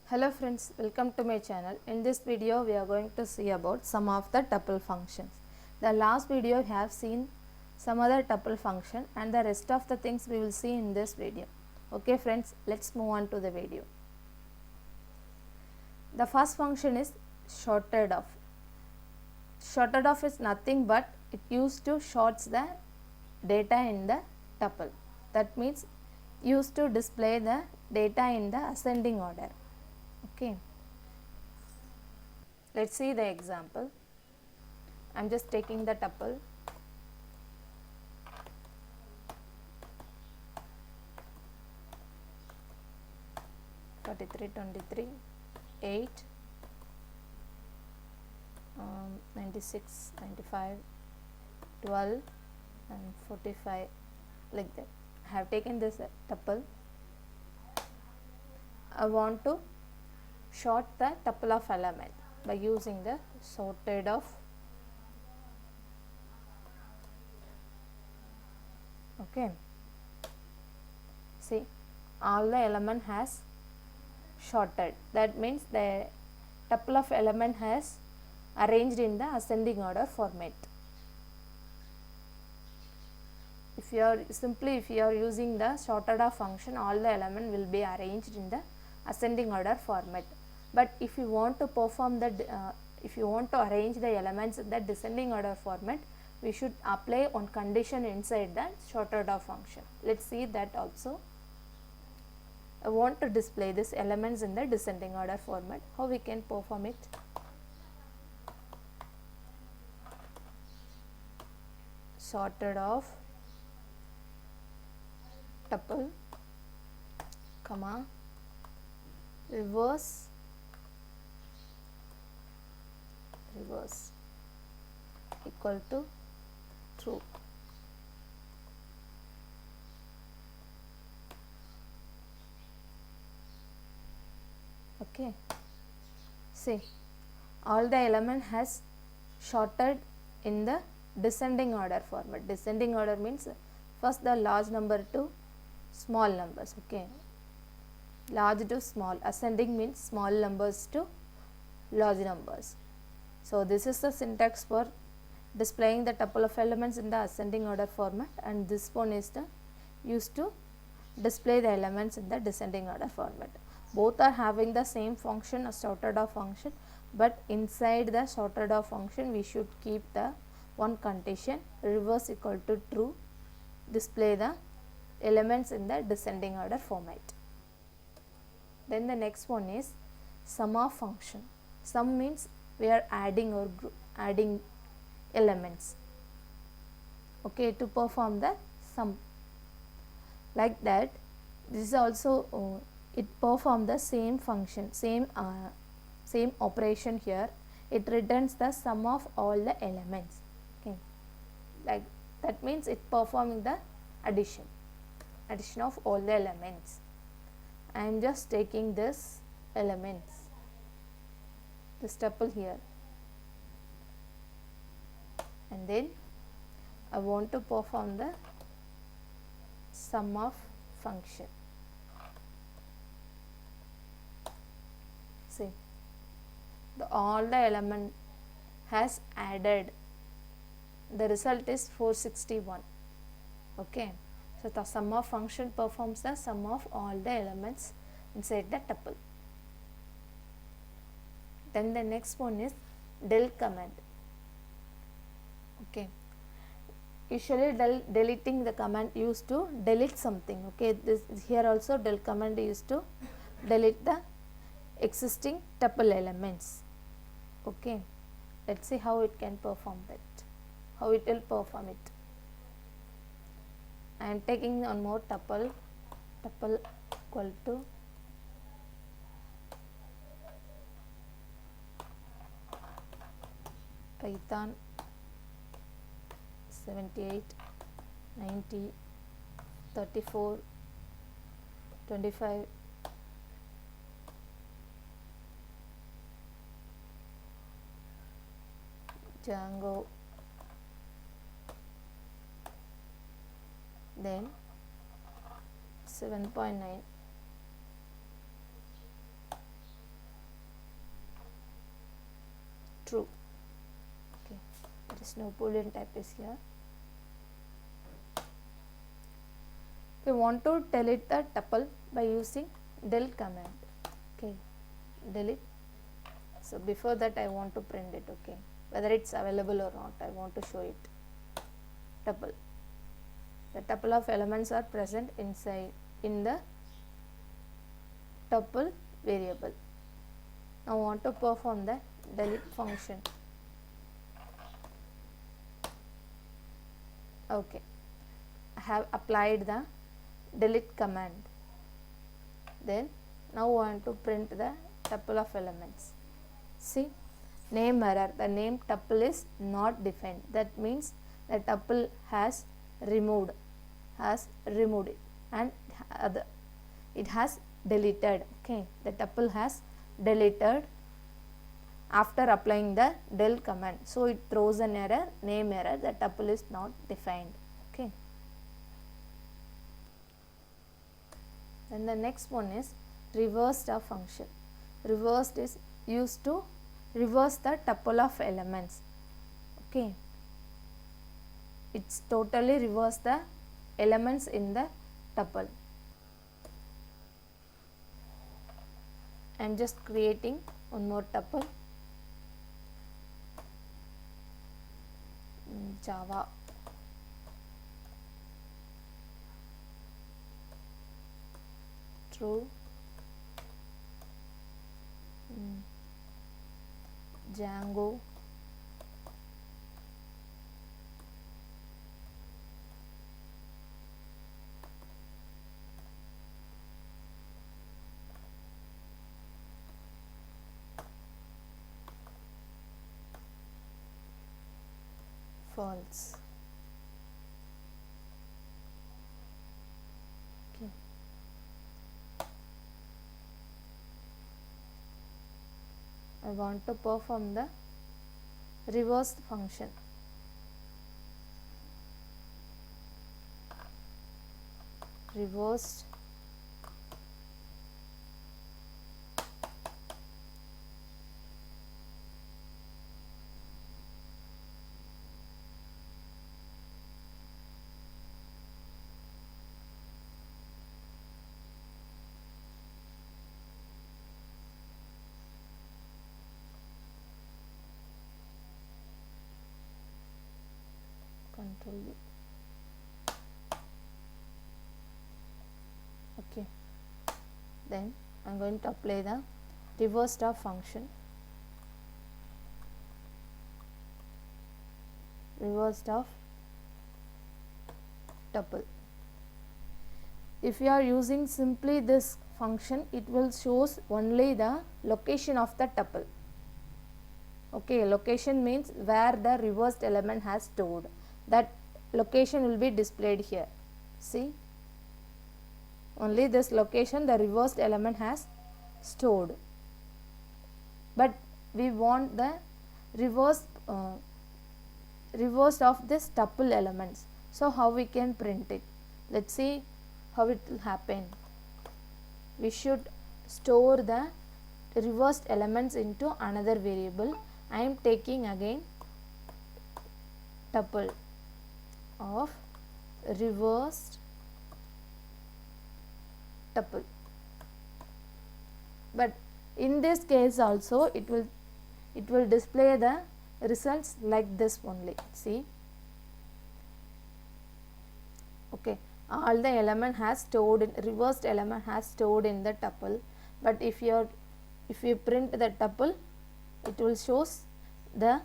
Hello friends, welcome to my channel. In this video we are going to see about some of the tuple functions. The last video we have seen some other tuple function and the rest of the things we will see in this video. Okay friends, let's move on to the video. The first function is shorted off. Shorted off is nothing but it used to shorts the data in the tuple. That means used to display the data in the ascending order. Okay, let's see the example. I'm just taking the tuple. (43, 23, 8, 96, 95, 12 and 45, like that. I have taken this tuple. I want to sort the tuple of element by using the sorted of. Okay, see, all the element has sorted. That means the tuple of element has arranged in the ascending order format. If you are using the sorted of function, all the element will be arranged in the ascending order format. But if you want to perform the if you want to arrange the elements in the descending order format, we should apply one condition inside the sorted of function. Let's see that also. I want to display these elements in the descending order format. How we can perform it? Sorted of tuple, comma, reverse equal to true. Okay, see, all the element has sorted in the descending order format. Descending order means first the large number to small numbers. Okay, large to small. Ascending means small numbers to large numbers. So this is the syntax for displaying the tuple of elements in the ascending order format, and this one is the used to display the elements in the descending order format. Both are having the same function, a sorted of function, but inside the sorted of function we should keep the one condition, reverse equal to true, display the elements in the descending order format. Then the next one is sum of function. Sum means we are adding or adding elements. Okay, to perform the sum. Like that, this is also it perform the same function, same operation here. It returns the sum of all the elements. Okay, like that means it performing the addition of all the elements. I am just taking this elements, this tuple here, and then I want to perform the sum of function. See, all the element has added. The result is 461. Okay, so the sum of function performs the sum of all the elements inside the tuple. Then the next one is del command. Okay, usually deleting the command used to delete something. Okay, this here also del command used to delete the existing tuple elements. Okay, let's see how it can perform that, how it will perform it. I am taking one more tuple equal to Python 78, 90, 34, 25, Django, then 7.9, true. Okay, there is no boolean type is here. We want to delete the tuple by using del command. Okay, delete. So before that I want to print it. Okay, whether it's available or not, I want to show it. Tuple. The tuple of elements are present inside in the tuple variable. Now I want to perform the delete function. Okay, I have applied the delete command. Then now I want to print the tuple of elements. See, name error, the name tuple is not defined. That means the tuple has removed it, and it has deleted. Okay, the tuple has deleted after applying the del command. So it throws an error, name error, the tuple is not defined. Okay. And the next one is reversed of function. Reversed is used to reverse the tuple of elements. Okay, it's totally reverse the elements in the tuple. I am just creating one more tuple. Java. True. Django. False. Okay. I want to perform the reversed function. Reversed Control V. Okay, then I am going to apply the reversed of function. Reversed of tuple. If you are using simply this function, it will shows only the location of the tuple. Okay, location means where the reversed element has stored. That location will be displayed here. See, only this location the reversed element has stored. But we want the reverse of this tuple elements. So how we can print it? Let's see how it will happen. We should store the reversed elements into another variable. I am taking again tuple of reversed tuple. But in this case also it will display the results like this only. See, okay, all the element has stored in reversed element has stored in the tuple. But if you print the tuple, it will shows the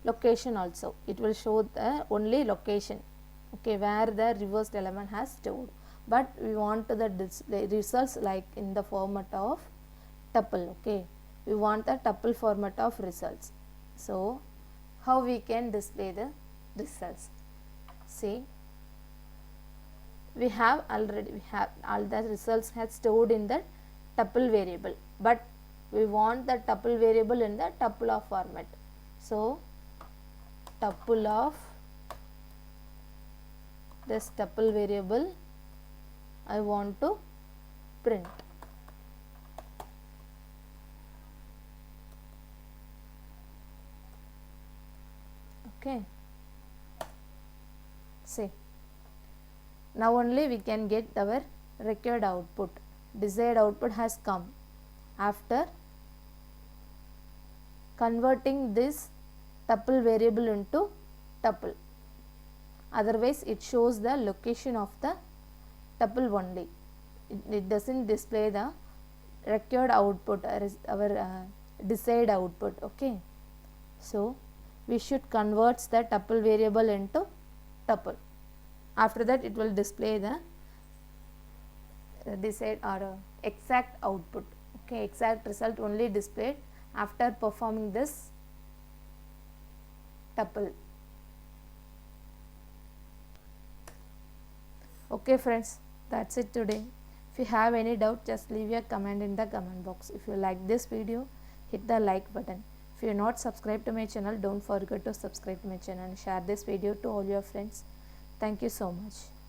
location also. It will show the only location, okay, where the reversed element has stored. But we want the display results like in the format of tuple. Okay, we want the tuple format of results. So how we can display the results? See, we have all the results has stored in the tuple variable, but we want the tuple variable in the tuple of format. So tuple of this tuple variable I want to print. Okay, see, now only we can get our required output. Desired output has come after converting this tuple variable into tuple. Otherwise it shows the location of the tuple only. It doesn't display the required output or our desired output. Okay, so we should convert the tuple variable into tuple. After that it will display the desired or exact output. Okay, exact result only displayed after performing this tuple. Okay friends, that's it today. If you have any doubt, just leave your comment in the comment box. If you like this video, hit the like button. If you are not subscribed to my channel, don't forget to subscribe to my channel and share this video to all your friends. Thank you so much.